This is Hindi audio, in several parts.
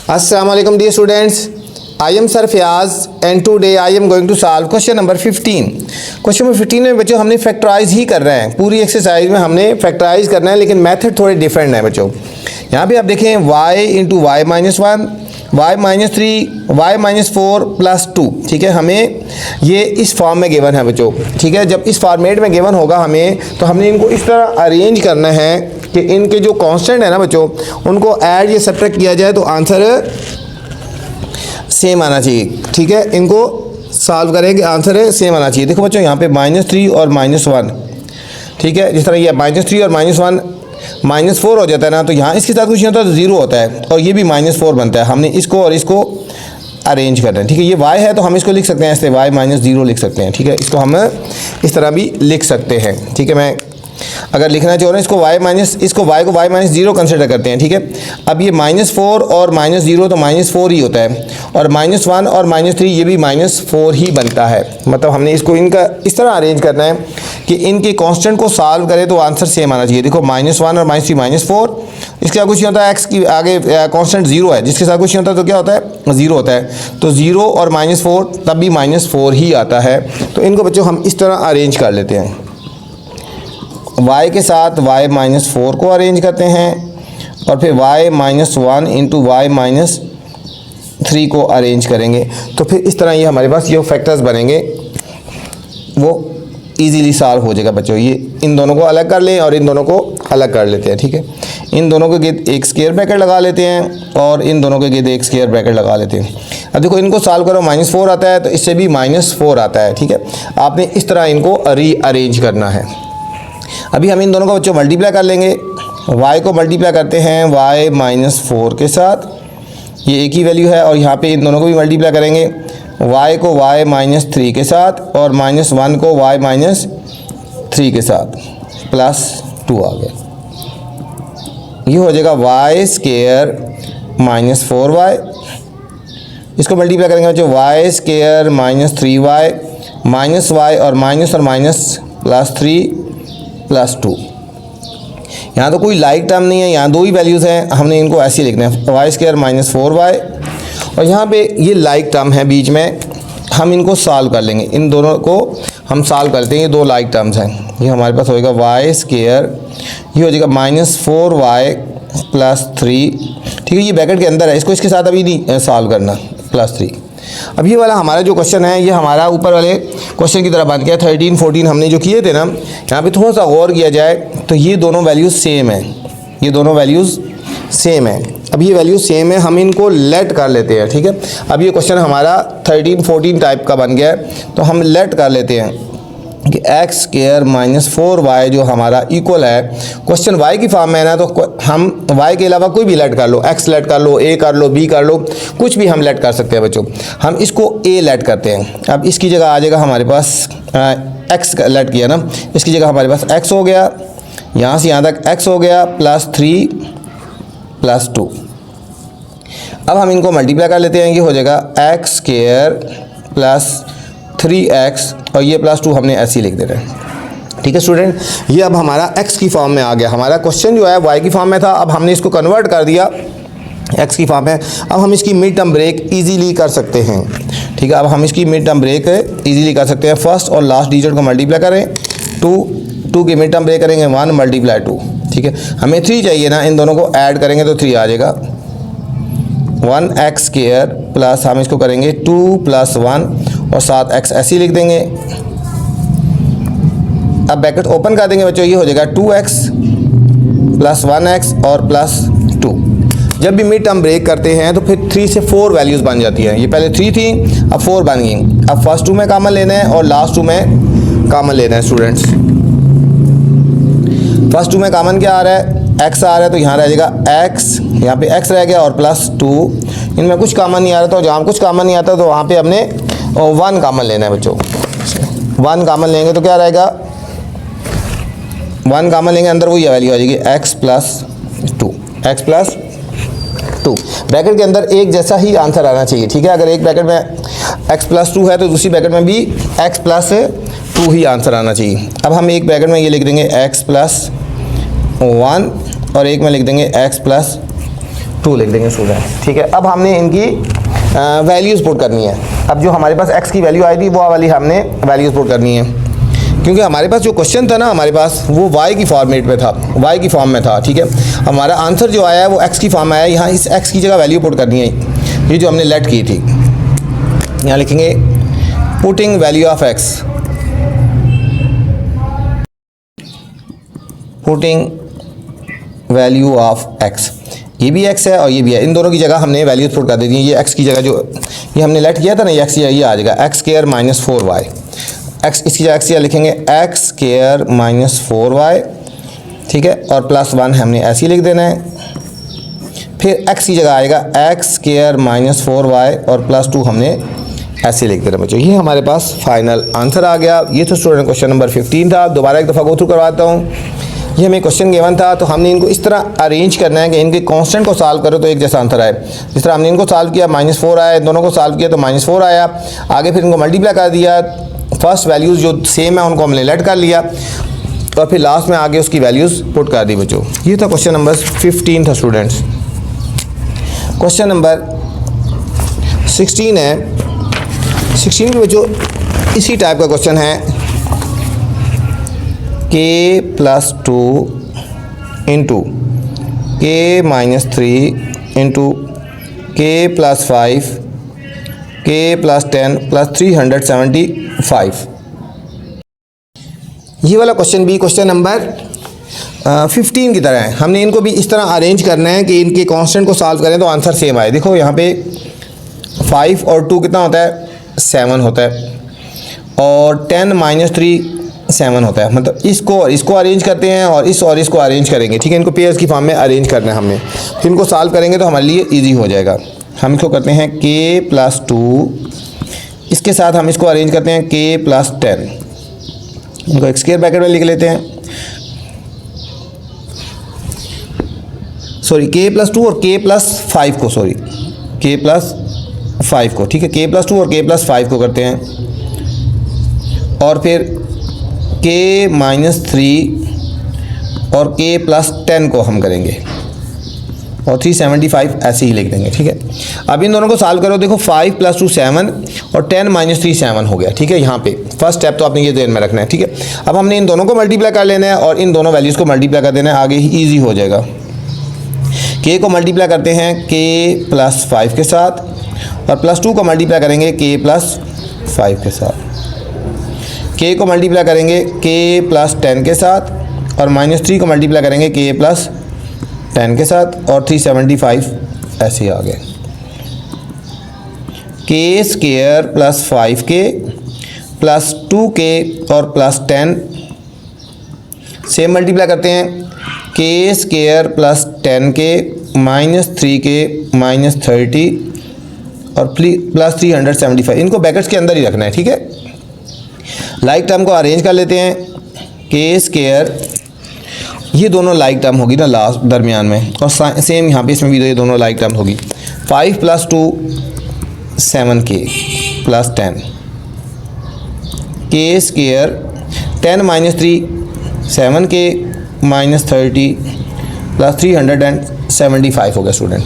Assalamu alaikum dear students. I am Sir Fayaz and today I am going to solve question number 15. Question number 15 में बच्चों हमने फैक्टराइज ही कर रहे हैं, पूरी एक्सरसाइज में हमने फैक्टराइज करना है, लेकिन मेथड थोड़े डिफरेंट है बच्चों। यहाँ पे आप देखें y into y minus one, y minus three, y minus four plus two. ठीक है, हमें ये इस फॉर्म में गिवन है बच्चों। ठीक है, जब इस फॉर्मेट में गिवन होगा हमें, तो हमने इनको इस तरह अरेंज करना है कि इनके जो कांस्टेंट है ना बच्चों, उनको ऐड या सब्ट्रैक्ट किया जाए तो आंसर सेम आना चाहिए। ठीक है, इनको सॉल्व करेंगे, आंसर सेम आना चाहिए। देखो बच्चों, यहाँ पे -3 और -1, ठीक है, जिस तरह ये -3 और -1 -4 हो जाता है ना, तो यहाँ इसके साथ कुछ नहीं होता तो 0 होता है, और ये भी -4 बनता है। हमने इसको और इसको अरेंज करना है। ठीक है, ये y है तो हम इसको लिख सकते हैं ऐसे, y -0 लिख सकते हैं। ठीक है, इसको हम इस तरह भी लिख सकते हैं। ठीक है, मैं अगर लिखना चाहो ना इसको इसको y को y -0 कंसिडर करते हैं। ठीक है, अब ये -4 और -0 तो -4 ही होता है, और -1 और -3 ये भी -4 ही बनता है। मतलब हमने इसको इनका इस तरह अरेंज करना है कि इनके कांस्टेंट को सॉल्व करें तो आंसर सेम आना चाहिए। देखो -1 और -3 -4, इसके साथ कुछ नहीं होता है, x की आगे कांस्टेंट 0 है, जिसके साथ कुछ नहीं होता तो क्या होता है 0 होता है, तो 0 और -4 तब भी -4 ही आता है। तो इनको बच्चों हम इस तरह अरेंज कर लेते हैं, y के साथ y -4 को अरेंज करते हैं, और फिर y -1 इंटू वाई -3 को अरेंज करेंगे। तो फिर इस तरह ये हमारे पास ये फैक्टर्स बनेंगे, वो इजीली सॉल्व हो जाएगा बच्चों। ये इन दोनों को अलग कर लें और इन दोनों को अलग कर लेते हैं। ठीक है, इन दोनों के गिर्द एक स्क्वायर ब्रैकेट लगा लेते हैं और इन दोनों के गिर्द एक स्क्वायर ब्रैकेट लगा लेते हैं। अब देखो, इनको सॉल्व करो, -4 आता है तो इससे भी -4 आता है। ठीक है, आपने इस तरह इनको रीअरेंज करना है। अभी हम इन दोनों को बच्चों मल्टीप्लाई कर लेंगे। y को मल्टीप्लाई करते हैं y -4 के साथ, ये एक ही वैल्यू है, और यहाँ पे इन दोनों को भी मल्टीप्लाई करेंगे, y को y -3 के साथ और -1 को y -3 के साथ, +2 आ गया। ये हो जाएगा y² -4y, इसको मल्टीप्लाई करेंगे बच्चों y² -3y -y और माइनस +3 +2। यहाँ तो कोई लाइक टर्म नहीं है, यहाँ दो ही वैल्यूज़ हैं, हमने इनको ऐसे ही लिखना है y² -4y, और यहाँ पे ये लाइक टर्म है बीच में, हम इनको सॉल्व कर लेंगे। इन दोनों को हम सॉल्व करते हैं, ये दो लाइक टर्म्स हैं। ये हमारे पास होएगा y², ये हो जाएगा -4y +3। ठीक है, ये ब्रैकेट के अंदर है, इसको इसके साथ अभी नहीं सॉल्व करना, +3। अब ये वाला हमारा जो क्वेश्चन है, ये हमारा ऊपर वाले क्वेश्चन की तरह बन गया। 13, 14 हमने जो किए थे ना, यहाँ पे थोड़ा सा गौर किया जाए तो ये दोनों वैल्यूज़ सेम है, ये दोनों वैल्यूज़ सेम है। अब ये वैल्यूज़ सेम है, हम इनको लेट कर लेते हैं। ठीक है, अब ये क्वेश्चन हमारा 13, 14 टाइप का बन गया है, तो हम लेट कर लेते हैं कि x² -4y जो हमारा इक्वल है, क्वेश्चन y की फॉर्म में है ना, तो हम y के अलावा कोई भी लेट कर लो, x लेट कर लो, a कर लो, b कर लो, कुछ भी हम लेट कर सकते हैं बच्चों। हम इसको a लेट करते हैं। अब इसकी जगह आ जाएगा हमारे पास x लेट किया ना, इसकी जगह हमारे पास x हो गया, यहाँ से यहाँ तक x हो गया, +3 +2। अब हम इनको मल्टीप्लाई कर लेते हैं, ये हो जाएगा x² +3x, और ये +2 हमने ऐसे ही लिख देना है। ठीक है स्टूडेंट, ये अब हमारा x की फॉर्म में आ गया। हमारा क्वेश्चन जो है y की फॉर्म में था, अब हमने इसको कन्वर्ट कर दिया x की फॉर्म में। अब हम इसकी मिड टर्म ब्रेक इजीली कर सकते हैं। ठीक है, अब हम इसकी मिड टर्म ब्रेक इजीली कर सकते हैं। फर्स्ट और लास्ट डिजिट को मल्टीप्लाई करें, 2 की मिड टर्म ब्रेक करेंगे 1 × 2। ठीक है, हमें 3 चाहिए ना, इन दोनों को ऐड करेंगे तो 3 आ जाएगा। 1x² प्लस हम इसको करेंगे 2 + 1 और साथ x ऐसे ही लिख देंगे। अब ब्रैकेट ओपन कर देंगे बच्चों, ये हो जाएगा 2x + 1x और +2। जब भी मिड टर्म ब्रेक करते हैं तो फिर 3 से 4 वैल्यूज़ बन जाती हैं। ये पहले 3 थी, अब 4 बन गई। अब फर्स्ट 2 में कॉमन लेना है और लास्ट 2 में कॉमन लेना है स्टूडेंट्स। फर्स्ट 2 में कॉमन क्या आ रहा है, x आ रहा है, तो यहाँ रह जाएगा x, यहाँ पे x रह गया और +2। इनमें कुछ कॉमन नहीं आ रहा, तो जहाँ कुछ कॉमन नहीं आता तो वहाँ पे हमने 1 कॉमन लेना है बच्चों। 1 कॉमन लेंगे तो क्या रहेगा, 1 कॉमन लेंगे, अंदर वही वैल्यू आ जाएगी x + 2। ब्रैकेट के अंदर एक जैसा ही आंसर आना चाहिए। ठीक है, अगर एक ब्रैकेट में x + 2 है तो दूसरी ब्रैकेट में भी x + 2 ही आंसर आना चाहिए। अब हम एक ब्रैकेट में ये लिख देंगे x + 1 और एक में लिख देंगे x + 2 लिख देंगे स्टूडेंट। ठीक है, अब हमने इनकी वैल्यूज़ पुट करनी है। अब जो हमारे पास x की वैल्यू आई थी वो वाली हमने वैल्यूज़ पुट करनी है, क्योंकि हमारे पास जो क्वेश्चन था ना हमारे पास वो y की फॉर्मेट में था, y की फॉर्म में था। ठीक है, हमारा आंसर जो आया है वो x की फॉर्म में आया। यहाँ इस x की जगह वैल्यू पुट करनी है, ये जो हमने लेट की थी। यहाँ लिखेंगे putting value of x, putting value of x, ये भी x है और ये भी है, इन दोनों की जगह हमने वैल्यूज पुट कर दी थी। ये x की जगह जो ये हमने लेट किया था ना, ये x ये आ जाएगा x square minus 4y, x इसकी जगह x लिखेंगे x स्क्वायर माइनस 4y। ठीक है, और प्लस 1 हमने ऐसे ही लिख देना है। फिर x की जगह आएगा x स्क्वायर माइनस 4y और प्लस 2 हमने ऐसे लिख देना बच्चों। ये हमारे पास फाइनल आंसर आ गया। ये तो स्टूडेंट क्वेश्चन नंबर 15 था। दोबारा एक दफ़ा गो थ्रू करवाता हूँ। ये हमें क्वेश्चन गिवन था, तो हमने इनको इस तरह अरेंज करना है कि इनके कांस्टेंट को सॉल्व करो तो एक जैसा आंसर आए। जिस तरह हमने इनको सॉल्व किया -4 आया, दोनों को सॉल्व किया तो -4 आया। आगे फिर इनको मल्टीप्लाई कर दिया, फर्स्ट वैल्यूज़ जो सेम है उनको हमने लेट कर लिया और फिर लास्ट में आगे उसकी वैल्यूज़ पुट कर दी बच्चों। ये था क्वेश्चन नंबर 15 था स्टूडेंट्स। क्वेश्चन नंबर 16 है। 16 में बच्चों इसी टाइप का क्वेश्चन है, k plus 2 into k minus 3 into k plus 5 k plus 10 plus 375। ये वाला क्वेश्चन भी क्वेश्चन नंबर 15 की तरह है। हमने इनको भी इस तरह अरेंज करना है कि इनके कांस्टेंट को सॉल्व करें तो आंसर सेम आए। देखो यहाँ पे 5 और 2 कितना होता है, 7 होता है, और 10 माइनस 3 7 होता है। मतलब इसको अरेंज करते हैं और इसको अरेंज करेंगे। ठीक है, इनको पेयर्स की फॉर्म में अरेंज करना है हमने, फिर इनको सॉल्व करेंगे तो हमारे लिए इजी हो जाएगा। हम इसको करते हैं k प्लस 2, इसके साथ हम इसको अरेंज करते हैं k प्लस 10, इनको एक स्क्वायर ब्रैकेट में लिख लेते हैं। सॉरी k प्लस 2 और k प्लस 5 को, सॉरी k प्लस 5 को। ठीक है, k प्लस 2 और k प्लस 5 को करते हैं, और फिर k माइनस 3 और k प्लस 10 को हम करेंगे और 375 ऐसे ही लिख देंगे। ठीक है, अब इन दोनों को सॉल्व करो। देखो 5 प्लस 2 7 और 10 माइनस 3 7 हो गया। ठीक है, यहाँ पे फर्स्ट स्टेप तो आपने ये ध्यान में रखना है। ठीक है, अब हमने इन दोनों को मल्टीप्लाई कर लेना है और इन दोनों वैल्यूज़ को मल्टीप्लाई कर देना है, आगे ही ईजी हो जाएगा। k को मल्टीप्लाई करते हैं k प्लस 5 के साथ और प्लस 2 को मल्टीप्लाई करेंगे k प्लस 5 के साथ। k को मल्टीप्लाई करेंगे k प्लस 10 के साथ और -3 को मल्टीप्लाई करेंगे k प्लस 10 के साथ और 375 ऐसे ही आ गए। k square plus 5k plus 2k और प्लस 10 से मल्टीप्लाई करते हैं k square plus 10k -3k -30 और प्लस 375। इनको ब्रैकेट्स के अंदर ही रखना है। ठीक है, लाइक टर्म को अरेंज कर लेते हैं। k स्क्वायर, ये दोनों लाइक टर्म होगी ना लास्ट दरमियान में, और सेम यहाँ पे इसमें भी ये दोनों लाइक टर्म होगी। 5 plus 2 7k plus 10 k square 10 minus 3 7k -30 plus 375 हो गया स्टूडेंट।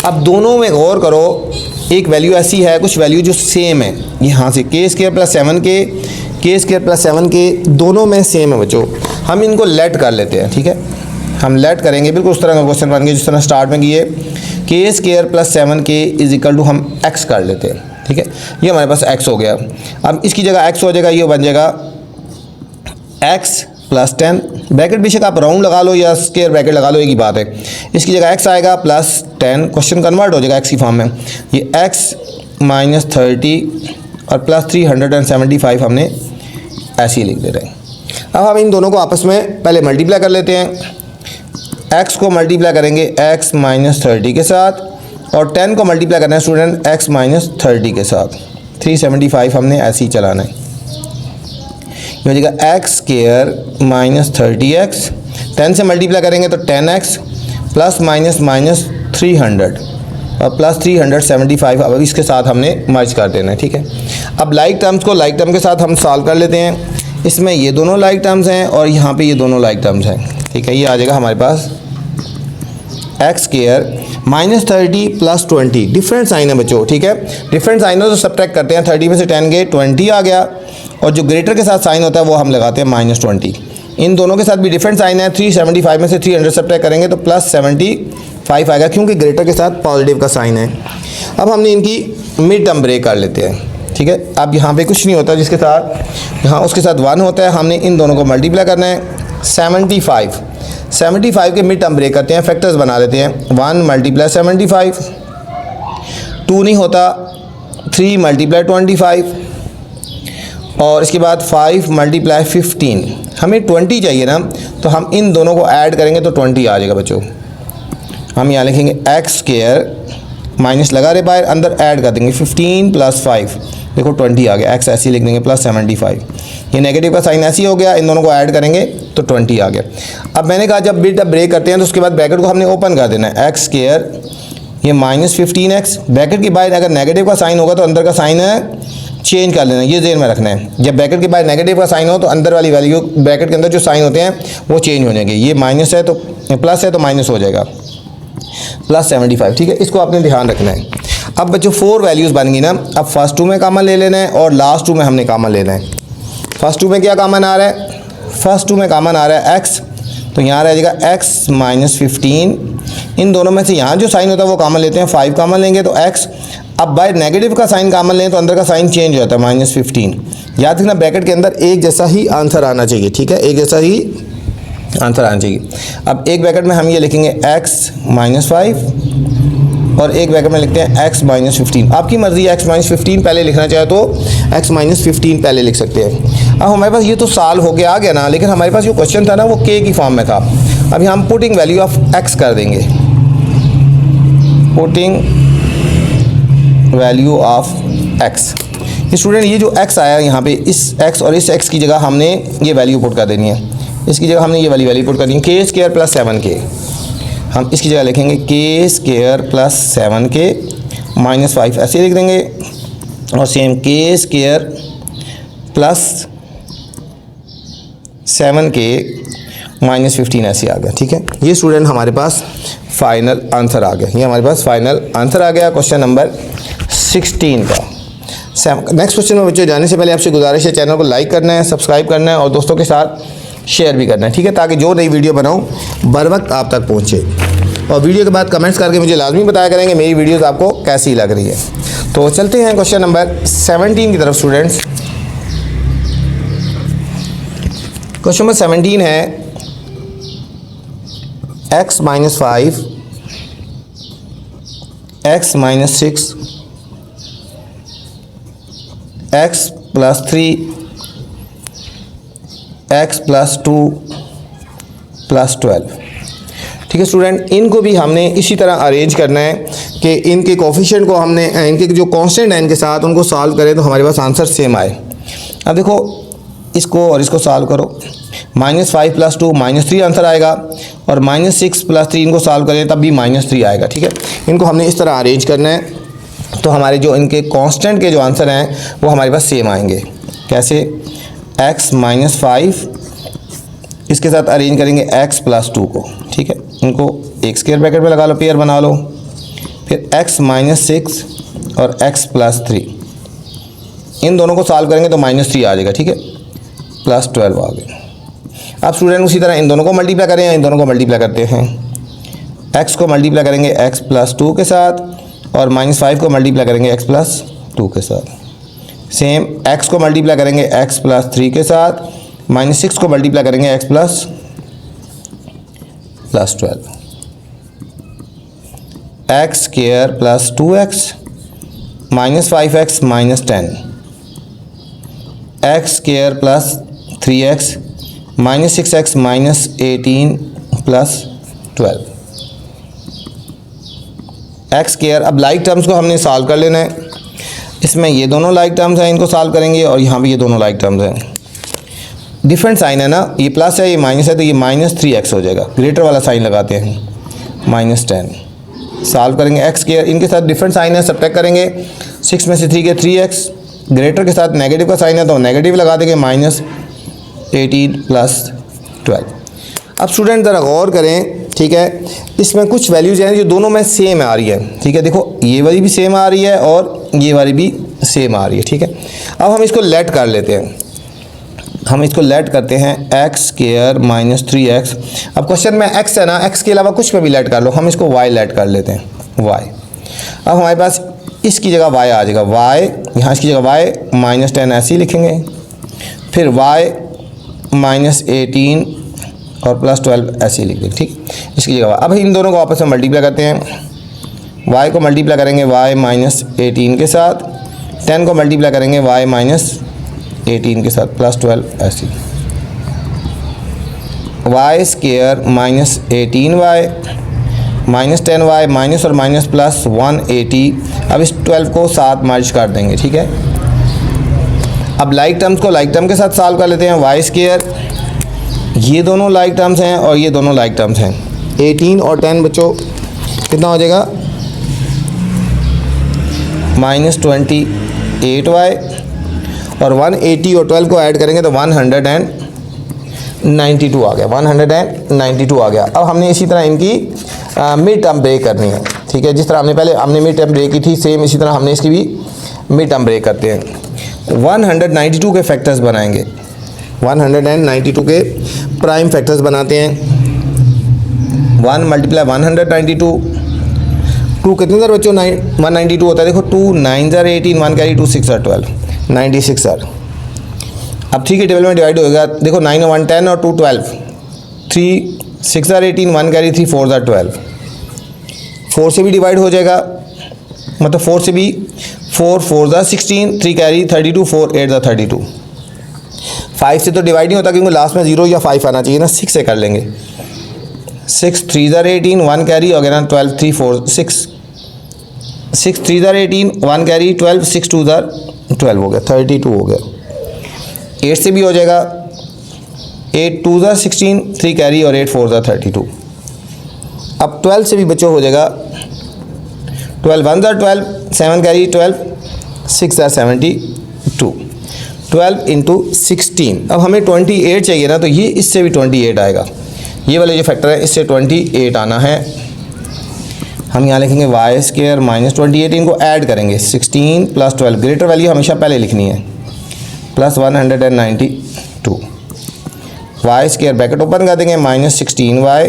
अब दोनों में गौर करो, एक वैल्यू ऐसी है, कुछ वैल्यू जो सेम है। यहाँ से k square plus 7k k square plus 7k दोनों में सेम है बच्चों। हम इनको लेट कर लेते हैं। ठीक है, हम लेट करेंगे बिल्कुल उस तरह का क्वेश्चन बन गया जिस तरह स्टार्ट में किए। k square plus 7k is equal to हम x कर लेते हैं। ठीक है, ये हमारे पास x हो गया। अब इसकी जगह x हो जाएगा, ये बन जाएगा x प्लस 10, ब्रैकेट बेशक आप राउंड लगा लो या स्क्वायर ब्रैकेट लगा लो, एक ही बात है। इसकी जगह x आएगा प्लस 10, क्वेश्चन कन्वर्ट हो जाएगा x की फॉर्म में। ये x माइनस 30 और प्लस 375 हमने ऐसे ही लिख दे रहे हैं। अब हम इन दोनों को आपस में पहले मल्टीप्लाई कर लेते हैं। x को मल्टीप्लाई करेंगे x माइनस 30 के साथ और 10 को मल्टीप्लाई करना है स्टूडेंट x माइनस 30 के साथ। 375 हमने ऐसे ही चलाना है। ये हो जाएगा x स्क्वायर माइनस 30x, 10 से मल्टीप्लाई करेंगे तो 10x प्लस माइनस माइनस 300 और प्लस 375। अब इसके साथ हमने मर्ज कर देना है। ठीक है, अब लाइक टर्म्स को लाइक टर्म के साथ हम सॉल्व कर लेते हैं। इसमें ये दोनों लाइक टर्म्स हैं और यहाँ पे ये दोनों लाइक टर्म्स हैं। ठीक है, ये आ जाएगा हमारे पास x square minus 30 plus 20, different sign है बच्चों, ठीक है। डिफरेंट साइन है तो सब्ट्रैक्ट करते हैं, 30 में से 10 गए 20 आ गया, और जो ग्रेटर के साथ साइन होता है वो हम लगाते हैं -20। इन दोनों के साथ भी डिफरेंट साइन है, 375 में से 300 सब्ट्रैक्ट करेंगे तो +75 आएगा, क्योंकि ग्रेटर के साथ पॉजिटिव का साइन है। अब हमने इनकी मिड टर्म ब्रेक कर लेते हैं, ठीक है। अब यहाँ पे कुछ नहीं होता, जिसके साथ यहाँ उसके साथ 1 होता है, हमने इन दोनों को मल्टीप्लाई करना है। 75 के मिड टर्म ब्रेक करते हैं, फैक्टर्स बना लेते हैं। 1 × 75, 2 नहीं होता, 3 × 25, और इसके बाद 5 × 15। हमें 20 चाहिए ना, तो हम इन दोनों को ऐड करेंगे तो 20 आ जाएगा बच्चों। हम यहाँ लिखेंगे एक्स स्क्वायर, माइनस लगा रहे बाहर, अंदर ऐड कर देंगे 15 + 5, देखो 20 आ गया। एक्स ऐसे लिख देंगे +75, ये नेगेटिव का साइन ऐसे ही हो गया, इन दोनों को ऐड करेंगे तो 20 आ गया। अब मैंने कहा जब बिट ब्रेक करते हैं तो उसके बाद ब्रैकेट को हमने ओपन कर देना है। एक्स स्क्वायर ये -15x, ब्रैकेट के बाहर अगर नेगेटिव का साइन होगा तो अंदर का साइन है चेंज कर लेना, ये ज़हन में रखना है। जब ब्रैकेट के बाहर नेगेटिव का साइन हो तो अंदर वाली वैल्यू, ब्रैकेट के अंदर जो साइन होते हैं वो चेंज हो जाएंगे। ये माइनस है तो प्लस है तो माइनस हो जाएगा, +75, ठीक है। इसको आपने ध्यान रखना है। अब बच्चों 4 वैल्यूज़ बन गई ना, अब फर्स्ट 2 में कॉमन ले लेना है और लास्ट 2 में हमने कॉमन लेना है। फर्स्ट 2 में क्या कॉमन आ रहा है? फर्स्ट 2 में कॉमन आ रहा है x, तो यहाँ रह जाएगा x -15। इन दोनों में से यहाँ जो साइन होता है वो कॉमन लेते हैं, 5 कॉमन लेंगे तो x। अब बाय नेगेटिव का साइन कॉमन लें तो अंदर का साइन चेंज हो जाता है, -15। याद रखना ब्रैकेट के अंदर एक जैसा ही आंसर आना चाहिए, ठीक है, एक जैसा ही आंसर आना चाहिए। अब एक ब्रैकेट में हम ये लिखेंगे x -5 और एक ब्रैकेट में लिखते हैं x -15। आपकी मर्ज़ी है, x -15 पहले लिखना चाहे तो x -15 पहले लिख सकते हैं। अब हमारे पास ये तो सॉल्व होके आ गया ना, लेकिन हमारे पास जो क्वेश्चन था ना वो k की फॉर्म में था। अभी हम पुटिंग वैल्यू ऑफ x कर देंगे, putting value of x। Student ये जो x आया यहाँ पे, इस x और इस x की जगह हमने ये वैल्यू पुट कर देनी है, इसकी जगह हमने ये वाली वैल्यू पुट करनी है, k² + 7k। हम इसकी जगह लिखेंगे k² + 7k -5 ऐसे लिख देंगे, और सेम k² + 7k -15 ऐसे आ गया, ठीक है। ये स्टूडेंट हमारे पास फाइनल आंसर आ गया, ये हमारे पास फाइनल आंसर आ गया क्वेश्चन नंबर 16 का। नेक्स्ट क्वेश्चन में बच्चों जाने से पहले आपसे गुजारिश है, चैनल को लाइक करना है, सब्सक्राइब करना है और दोस्तों के साथ शेयर भी करना है, ठीक है, ताकि जो नई वीडियो बनाऊँ बर वक्त आप तक पहुँचे। और वीडियो के बाद कमेंट्स करके मुझे लाजमी बताया करेंगे मेरी वीडियोस आपको कैसी लग रही है। तो चलते हैं क्वेश्चन नंबर 17 की तरफ स्टूडेंट्स। क्वेश्चन नंबर 17 है x -5, x -6, x + 3, x + 2 + 12, ठीक है स्टूडेंट। इनको भी हमने इसी तरह अरेंज करना है कि इनके कोफिशिएंट को हमने, इनके जो कांस्टेंट है इनके साथ उनको सॉल्व करें तो हमारे पास आंसर सेम आए। अब देखो इसको और इसको सॉल्व करो, -5 + 2 -3 आंसर आएगा, और -6 + 3 इनको सॉल्व करें तब भी -3 आएगा, ठीक है। इनको हमने इस तरह अरेंज करना है तो हमारे जो इनके कांस्टेंट के जो आंसर हैं वो हमारे पास सेम आएंगे। कैसे? x -5 इसके साथ अरेंज करेंगे x + 2 को, ठीक है। इनको एक स्क्वायर ब्रैकेट में लगा लो, पेयर बना लो, फिर x -6 और x + 3, इन दोनों को सॉल्व करेंगे तो -3 आ जाएगा, ठीक है, +12 आ गया। अब स्टूडेंट उसी तरह इन दोनों को मल्टीप्लाई करें, इन दोनों को मल्टीप्लाई करते हैं। x को मल्टीप्लाई करेंगे x + 2 के साथ, और -5 को मल्टीप्लाई करेंगे x + 2 के साथ। सेम x को मल्टीप्लाई करेंगे x + 3 के साथ, -6 को मल्टीप्लाई करेंगे x + 12, x² + 2x -5x -10, x² + 3x -6x -18 + 12, x²। अब लाइक टर्म्स को हमने सॉल्व कर लेना है। इसमें ये दोनों लाइक टर्म्स हैं, इनको सॉल्व करेंगे, और यहाँ भी ये दोनों लाइक टर्म्स हैं। डिफरेंट साइन है ना, ये प्लस है ये माइनस है, तो ये -3x हो जाएगा। ग्रेटर वाला साइन लगाते हैं, -10 सॉल्व करेंगे। x² इनके साथ डिफरेंट साइन है, सब्ट्रैक्ट करेंगे, 6 में से 3 के 3x, ग्रेटर के साथ नेगेटिव का साइन है तो नेगेटिव लगा देंगे, -18 + 12। अब स्टूडेंट ज़रा गौर करें ठीक है, इसमें कुछ वैल्यूज़ हैं जो दोनों में सेम आ रही है, ठीक है। देखो ये वाली भी सेम आ रही है और ये वाली भी सेम आ रही है, ठीक है। अब हम इसको लेट कर लेते हैं, हम इसको लेट करते हैं एक्स स्क्वायर माइनस 3x। अब क्वेश्चन में x है ना, x के अलावा कुछ में भी लेट कर लो, हम इसको y लेट कर लेते हैं, y। अब हमारे पास इसकी जगह y आ जाएगा, y यहाँ इसकी जगह y माइनस 10 ऐसे ही लिखेंगे, फिर y माइनस 18 और प्लस 12 ऐसे ही लिख देंगे, ठीक। इसकी जगह अब इन दोनों को आपस में मल्टीप्लाई करते हैं, y को मल्टीप्लाई करेंगे y माइनस 18 के साथ, 10 को मल्टीप्लाई करेंगे y माइनस 18 के साथ, प्लस 12 ऐसे, y square minus 18y minus 10y minus और माइनस प्लस 180। अब इस 12 को साथ मर्ज कर देंगे, ठीक है। अब लाइक टर्म्स को लाइक टर्म के साथ सॉल्व कर लेते हैं, वाई स्क्वायर, ये दोनों लाइक टर्म्स हैं और ये दोनों लाइक टर्म्स हैं, 18 और 10 बच्चों कितना हो जाएगा, माइनस 28y और 180 और 12 को ऐड करेंगे तो 192 आ गया, 192 आ गया। अब हमने इसी तरह इनकी मिड टर्म ब्रेक करनी है, ठीक है। जिस तरह हमने मिड टर्म ब्रेक की थी, सेम इसी तरह हमने इसकी भी मिड टर्म ब्रेक करते हैं। 192 के फैक्टर्स बनाएंगे, 192 के प्राइम फैक्टर्स बनाते हैं। 1 मल्टीप्लाई 192, 2 कितने दर बच्चों 192 होता है, देखो 2 9 ज़र 18, 1 कैरी 2 6 ज़र 12, 96 सर। अब 3 के टेबल में डिवाइड होगा, देखो 9 और 1 10 और 2 12, 3 6 ज़र 18, 1 कैरी 3 4 ज़र 12, 4 से भी डिवाइड हो जाएगा, मतलब 4 से भी 4 4 ज़र 16, 3 कैरी 32, 4 8 ज़र 32। 5 से तो डिवाइड नहीं होता क्योंकि लास्ट में 0 या 5 आना चाहिए ना, 6 से कर लेंगे, 6 3 ज़र 18, 1 कैरी हो गया ना 12, 3 4 6, 6 3 ज़र 18, 1 कैरी 12, 6 2 ज़र 12 हो गया, 32 हो गया। 8 से भी हो जाएगा, 8 2 ज़र 16, 3 कैरी और 8 4 ज़र 32। अब 12 से भी बच्चों हो जाएगा, 12 1 ज़र 12, 7 कैरी 12, 6 ज़र 72, 12 इंटू 16। अब हमें 28 चाहिए ना, तो ये इससे भी 28 आएगा, ये वाले जो फैक्टर है इससे 28 आना है। हम यहाँ लिखेंगे वाई स्क्वायर माइनस 28, इनको ऐड करेंगे, 16 प्लस 12, ग्रेटर वैल्यू हमेशा पहले लिखनी है, plus 192। Y square bracket open कर देंगे, माइनस 16y,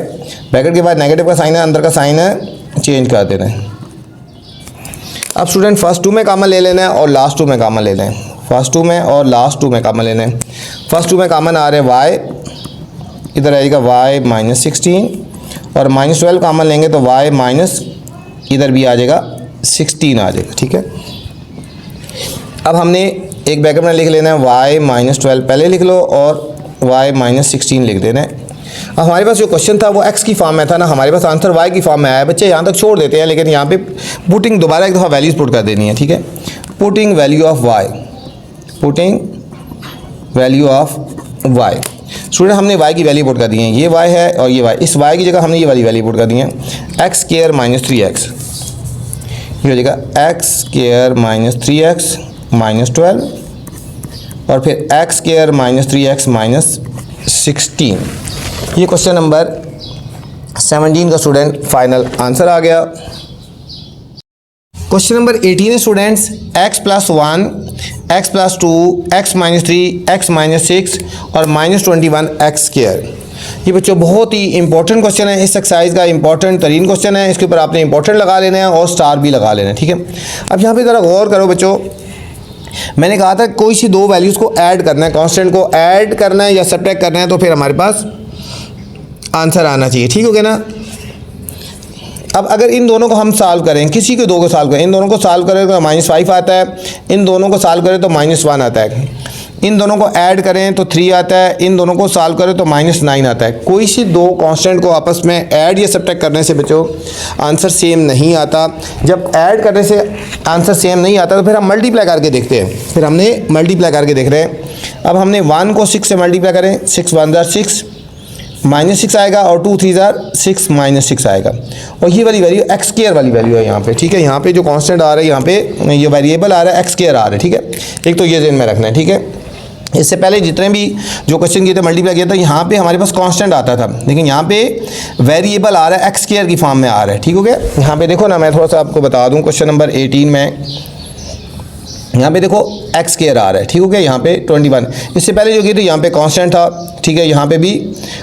ब्रैकेट के बाद नेगेटिव का साइन है, अंदर का साइन है चेंज कर देना है। अब स्टूडेंट फर्स्ट 2 में कॉमन ले लेना है और लास्ट 2 में कॉमन ले लें, फर्स्ट 2 में और लास्ट 2 में कॉमन लेना है। फर्स्ट 2 में कॉमन आ रहे हैं y, इधर आएगा y माइनस 16 और माइनस 12 कॉमन लेंगे तो y माइनस इधर भी आ जाएगा 16 आ जाएगा, ठीक है। अब हमने एक ब्रैकेट में लिख लेना है y माइनस 12 पहले लिख लो और y माइनस 16 लिख देना है। अब हमारे पास जो क्वेश्चन था वो x की फॉर्म में था ना, हमारे पास आंसर y की फॉर्म में आया। बच्चे यहाँ तक छोड़ देते हैं, लेकिन यहाँ पे पुटिंग दोबारा एक दफ़ा वैल्यूज़ पुट कर देनी है, ठीक है। Putting value of y, putting value of y। Student हमने y की वैल्यू पुट कर दी है, ये y है और ये y, इस y की जगह हमने ये वाली वैल्यू पुट कर दी है, एक्स स्क्वायर माइनस 3x, ये हो जाएगा x square minus 3x minus 12 और फिर x square minus 3x minus 16। ये क्वेश्चन नंबर 17 का स्टूडेंट फाइनल आंसर आ गया। क्वेश्चन नंबर 18 है students, x plus 1, x plus 2, x minus 3, x minus 6 और माइनस 21 एक्स स्क्वायर। ये बच्चों बहुत ही इंपॉर्टेंट क्वेश्चन है, इस एक्सरसाइज का इंपॉर्टेंट तरीन क्वेश्चन है। इसके ऊपर आपने इंपॉर्टेंट लगा लेना है और स्टार भी लगा लेना है, ठीक है। अब यहाँ पे ज़रा गौर करो बच्चों, मैंने कहा था कोई सी दो वैल्यूज़ को ऐड करना है, कांस्टेंट को ऐड करना है या सब्ट्रैक्ट करना है, तो फिर हमारे पास आंसर आना चाहिए, ठीक हो गया ना। अब अगर इन दोनों को हम सॉल्व करें, किसी के दो को सॉल्व करें, इन दोनों को सॉल्व करें तो -5 आता है, इन दोनों को सॉल्व करें तो -1 आता है, इन दोनों को ऐड करें तो 3 आता है, इन दोनों को सॉल्व करें तो -9 आता है। कोई सी दो कांस्टेंट को आपस में ऐड या सब्ट्रैक्ट करने से बच्चों आंसर सेम नहीं आता। जब ऐड करने से आंसर सेम नहीं आता तो फिर हम मल्टीप्लाई करके देखते हैं, फिर हमने मल्टीप्लाई करके देख रहे हैं। अब हमने 1 को 6 से मल्टीप्लाई करें, 6 1 ज़र 6 -6 आएगा और 2 3 ज़र 6 -6 आएगा। और ये वाली वैल्यू एक्स स्क्वायर वाली वैल्यू है यहाँ पे, ठीक है। यहाँ पे जो कांस्टेंट आ रहा है, यहाँ पे ये वेरिएबल आ रहा है, एक्स स्क्वायर आ रहा है, ठीक है। एक तो ये ज़हन में रखना है, ठीक है। इससे पहले जितने भी जो क्वेश्चन किए थे मल्टीप्लाई किया था, यहाँ पे हमारे पास कांस्टेंट आता था, लेकिन यहाँ पे वेरिएबल आ रहा है, एक्स स्क्वायर की फॉर्म में आ रहा है। ठीक हो गया। यहाँ पे देखो ना, मैं थोड़ा सा आपको बता दूँ, क्वेश्चन नंबर 18 में यहाँ पे देखो एक्स स्क्वायर आ रहा है। ठीक हो गया। यहाँ पे 21, इससे पहले जो किए थे यहाँ पे कांस्टेंट था। ठीक है, यहाँ पे भी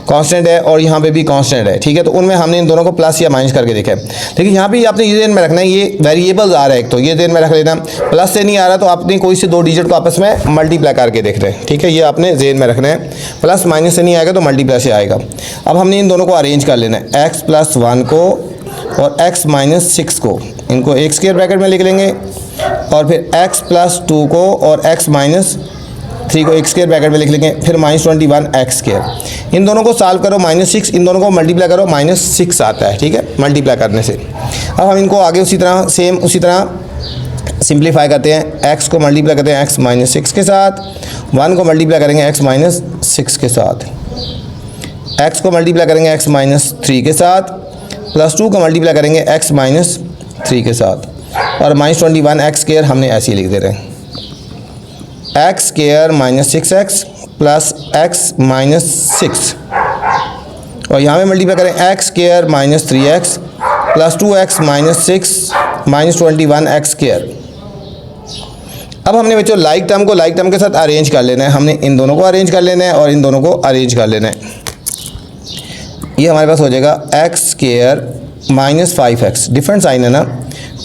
कांस्टेंट है और यहाँ पे भी कांस्टेंट है। ठीक है, तो उनमें हमने इन दोनों को प्लस या माइनस करके देखा है। लेकिन यहाँ पे आपने ये ध्यान में रखना है, ये वेरिएबल्स आ रहा है, एक तो ये ध्यान में रख लेना। प्लस से नहीं आ रहा तो आपने कोई से दो डिजिट को आपस में मल्टीप्लाई करके देख रहे हैं। ठीक है, ये आपने ध्यान में रखना है। प्लस माइनस से नहीं आएगा तो मल्टीप्लाई से आएगा। अब हमने इन दोनों को अरेंज कर लेना है, एक्स प्लस 1 को और एक्स माइनस 6 को, इनको एक स्क्वायर ब्रैकेट में लिख लेंगे, और फिर x प्लस 2 को और x माइनस 3 को एक स्क्वायर ब्रैकेट में लिख लेंगे, फिर -21 x स्क्वायर। इन दोनों को सॉल्व करो, -6, इन दोनों को मल्टीप्लाई करो, -6 आता है। ठीक है, मल्टीप्लाई करने से। अब हम इनको आगे उसी तरह सेम उसी तरह सिंप्लीफाई करते हैं। x को मल्टीप्लाई करते हैं x माइनस 6 के साथ, 1 को मल्टीप्लाई करेंगे x माइनस 6 के साथ, x को मल्टीप्लाई करेंगे x माइनस 3 के साथ, प्लस 2 को मल्टीप्लाई करेंगे x माइनस 3 के साथ, और -21 x स्क्वायर हमने ऐसे ही लिख दे रहे हैं, x square minus 6x plus x minus 6, और यहाँ पे मल्टीप्लाई करें x square minus 3x plus 2x minus 6 -21 x square. अब हमने बच्चों लाइक टर्म को लाइक टर्म के साथ अरेंज कर लेना है। हमने इन दोनों को अरेंज कर लेना है और इन दोनों को अरेंज कर लेना है। ये हमारे पास हो जाएगा x square minus 5x, different sign है ना,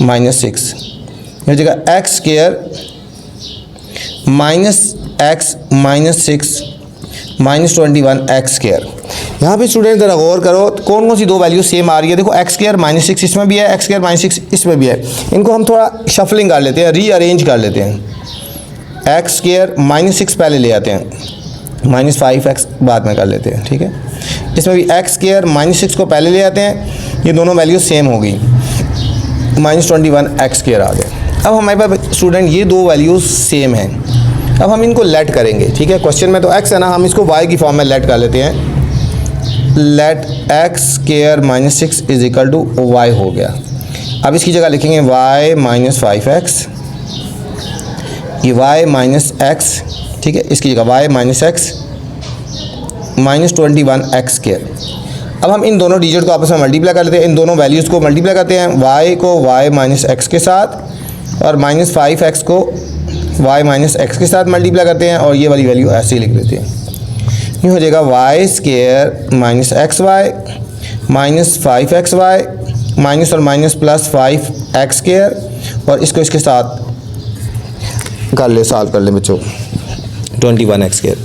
माइनस 6, ये हो जाएगा x square minus x minus 6 -21 x square. यहाँ पे स्टूडेंट ज़रा गौर करो कौन कौन सी दो वैल्यू सेम आ रही है। देखो एक्स स्क्वायर -6 इसमें भी है, एक्स स्क्वायर -6 इसमें भी है। इनको हम थोड़ा शफलिंग कर लेते हैं, रीअरेंज कर लेते हैं। एक्स स्क्वायर -6 पहले ले आते हैं, -5x बाद में कर लेते हैं। ठीक है, इसमें भी एक्स स्क्वायर -6 को पहले ले आते हैं, ये दोनों वैल्यू सेम हो गई, -21 एक्स स्क्वायर आ गया। अब हमारे पास स्टूडेंट ये दो वैल्यूज़ सेम हैं। अब हम इनको लेट करेंगे। ठीक है, क्वेश्चन में तो x है ना, हम इसको y की फॉर्म में लेट कर लेते हैं। Let x square -6 is equal to y हो गया। अब इसकी जगह लिखेंगे y माइनस 5x, ये y माइनस x। ठीक है, इसकी जगह y minus x -21 x square. अब हम इन दोनों डिजिट को आपस में मल्टीप्लाई कर लेते हैं, इन दोनों वैल्यूज़ को मल्टीप्लाई करते हैं, y को y माइनस x के साथ और -5x को y माइनस x के साथ मल्टीप्लाई करते हैं, और ये वाली वैल्यू ऐसे ही लिख देते हैं। ये हो जाएगा y square minus x y minus 5xy minus और माइनस प्लस 5x स्क्वायर, और इसको इसके साथ कर ले, सॉल्व कर ले बच्चों, 21x स्क्वायर।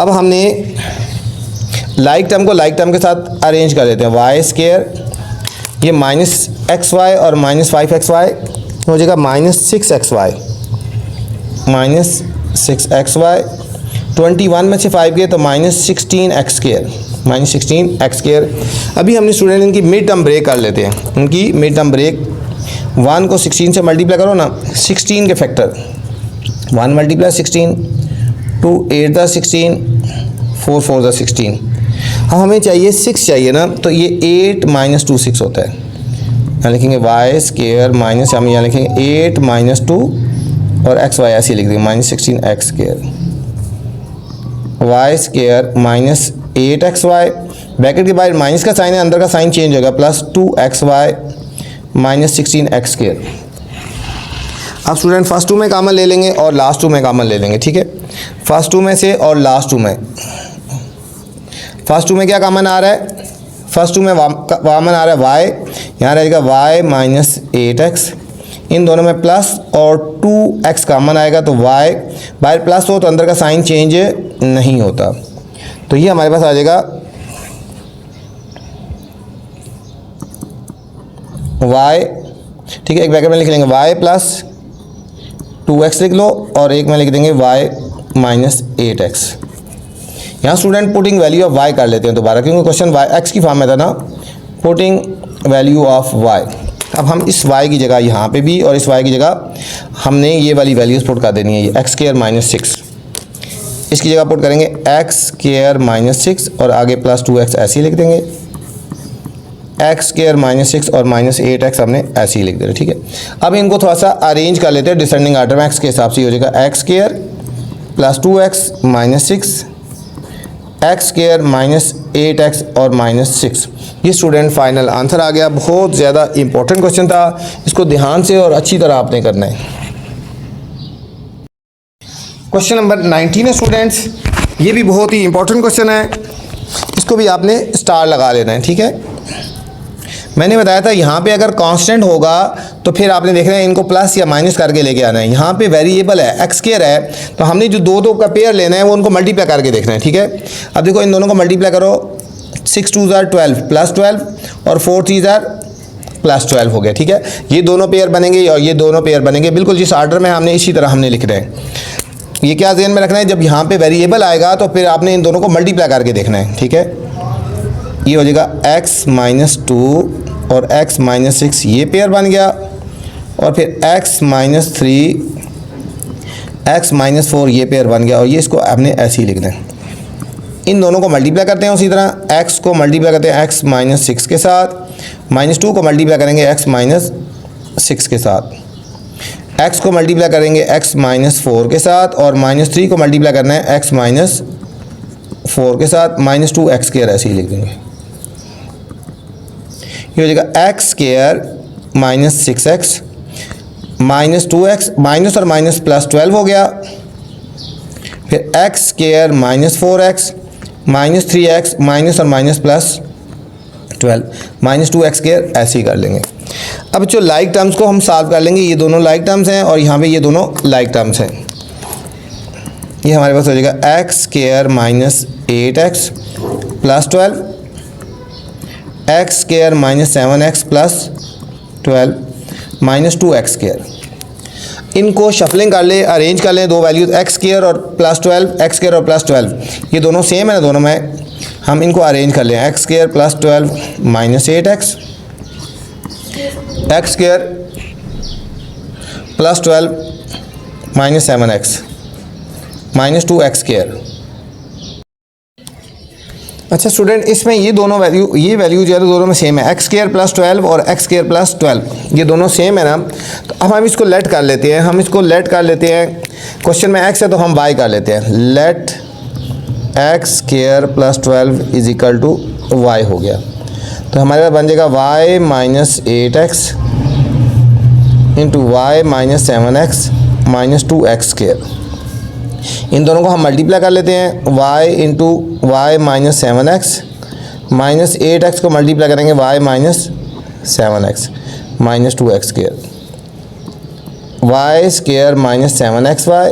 अब हमने लाइक टर्म को लाइक टर्म के साथ अरेंज कर देते हैं। y स्क्वायर ये -xy और -5xy हो जाएगा -6xy -6xy, 21 में से 5 गए तो -16x स्क्वायर, -16x स्क्वायर। अभी हमने स्टूडेंट इनकी मिड टर्म ब्रेक कर लेते हैं। उनकी मिड टर्म ब्रेक, 1 को 16 से मल्टीप्लाई करो ना, 16 के फैक्टर, 1 मल्टीप्लाई 16, 2 8 दा 16, 4 4 दा 16। अब हमें चाहिए 6 चाहिए ना, तो ये 8 माइनस 2 6 होता है। यहाँ लिखेंगे y स्क्वायर माइनस, हम यहाँ लिखेंगे 8 माइनस 2 और एक्स वाई ऐसे लिख देंगे -16x square, y square minus 8xy, bracket के बाहर माइनस का साइन है, अंदर का साइन चेंज होगा, प्लस 2xy -16x स्क्वायर। अब स्टूडेंट फर्स्ट 2 में कॉमन ले लेंगे और लास्ट 2 में कॉमन ले लेंगे। ठीक है, फर्स्ट 2 में से और लास्ट 2 में, फर्स्ट 2 में क्या कॉमन आ रहा है, फर्स्ट 2 में कॉमन आ रहा है y, यहाँ रहेगा y माइनस 8x, इन दोनों में प्लस और 2x कॉमन आएगा, तो y बाहर प्लस हो तो अंदर का साइन चेंज नहीं होता, तो ये हमारे पास आ जाएगा y। ठीक है, एक ब्रैकेट में लिख लेंगे y प्लस 2x लिख लो, और एक में लिख देंगे y माइनस 8x। यहाँ student putting value of y कर लेते हैं दोबारा, क्योंकि क्वेश्चन y x की फॉर्म में था ना, पुटिंग वैल्यू ऑफ y। अब हम इस y की जगह यहाँ पे भी और इस y की जगह हमने ये वाली वैल्यूज़ पुट कर देनी है, ये एक्स स्क्वायर माइनस 6, इसकी जगह पुट करेंगे एक्स स्क्वायर माइनस 6 और आगे प्लस 2x ऐसे ही लिख देंगे, एक्स स्क्वायर माइनस 6 और माइनस 8x हमने ऐसे ही लिख दे रहे। ठीक है, अब इनको थोड़ा सा अरेंज कर लेते हैं डिसेंडिंग आर्डर में, एक्स के हिसाब से हो जाएगा x square plus 2x minus 6, x square minus 8x और माइनस 6। ये स्टूडेंट फाइनल आंसर आ गया। बहुत ज़्यादा इंपॉर्टेंट क्वेश्चन था, इसको ध्यान से और अच्छी तरह आपने करना है। क्वेश्चन नंबर 19 है स्टूडेंट्स, ये भी बहुत ही इंपॉर्टेंट क्वेश्चन है, इसको भी आपने स्टार लगा लेना है, ठीक है। मैंने बताया था यहाँ पे अगर कांस्टेंट होगा तो फिर आपने देखना है इनको प्लस या माइनस करके लेके आना है। यहाँ पे वेरिएबल है, एक्स स्क्वायर है, तो हमने जो दो का पेयर लेना है वो उनको मल्टीप्लाई करके देखना है, ठीक है। अब देखो इन दोनों को मल्टीप्लाई करो, 6 2 12 प्लस 12 और 4 3 प्लस 12 हो गया, ठीक है। ये दोनों पेयर बनेंगे और ये दोनों पेयर बनेंगे, बिल्कुल जिस आर्डर में हमने इसी तरह हमने लिखना है। ये क्या ध्यान में रखना है, जब यहाँ पे वेरिएबल आएगा तो फिर आपने इन दोनों को मल्टीप्लाई करके देखना है, ठीक है। ये हो जाएगा x माइनस 2 और x माइनस 6, ये पेयर बन गया, और फिर x माइनस 3 x माइनस 4 ये पेयर बन गया, और ये इसको आपने ऐसे ही लिखना है। इन दोनों को मल्टीप्लाई करते हैं उसी तरह, x को मल्टीप्लाई करते हैं x माइनस 6 के साथ, माइनस 2 को मल्टीप्लाई करेंगे x माइनस 6 के साथ, x को मल्टीप्लाई करेंगे x माइनस 4 के साथ, और माइनस 3 को मल्टीप्लाई करना है x माइनस 4 के साथ, माइनस 2 एक्स स्क्वायर ऐसे ही लिख देंगे। ये हो जाएगा x square minus 6x minus 2x, minus और माइनस प्लस 12 हो गया, फिर x square minus 4x minus 3x, minus और minus plus 12, minus 2x square ऐसे ही कर लेंगे। अब जो लाइक टर्म्स को हम सॉल्व कर लेंगे, ये दोनों लाइक टर्म्स हैं और यहाँ पे ये दोनों लाइक टर्म्स हैं। ये हमारे पास हो जाएगा x square minus 8x plus 12, x square minus 7x plus 12, minus 2x square. इनको शफलिंग कर ले, अरेंज कर लें, दो वैल्यूज एक्स स्क्वायर और प्लस 12, एक्स स्क्वायर और प्लस 12 ये दोनों सेम है ना दोनों में, हम इनको अरेंज कर लें। X square plus 12 minus 8x, x square plus 12 minus 7x minus 2x square. अच्छा स्टूडेंट, इसमें ये दोनों वैल्यू, ये वैल्यू जो है दोनों में सेम है, एक्स स्क्वायर प्लस 12 और एक्स स्क्वायर प्लस 12 ये दोनों सेम है ना, तो अब हम इसको लेट कर लेते हैं, हम इसको लेट कर लेते हैं। क्वेश्चन में एक्स है तो हम वाई कर लेते हैं, let x square plus 12 is equal to y हो गया, तो हमारे पास बन जाएगा y minus 8x into y minus 7x minus 2x square. इन दोनों को हम मल्टीप्लाई कर लेते हैं, y into y minus 7x minus 8x को मल्टीप्लाई करेंगे y minus 7x minus 2x square, y square minus 7xy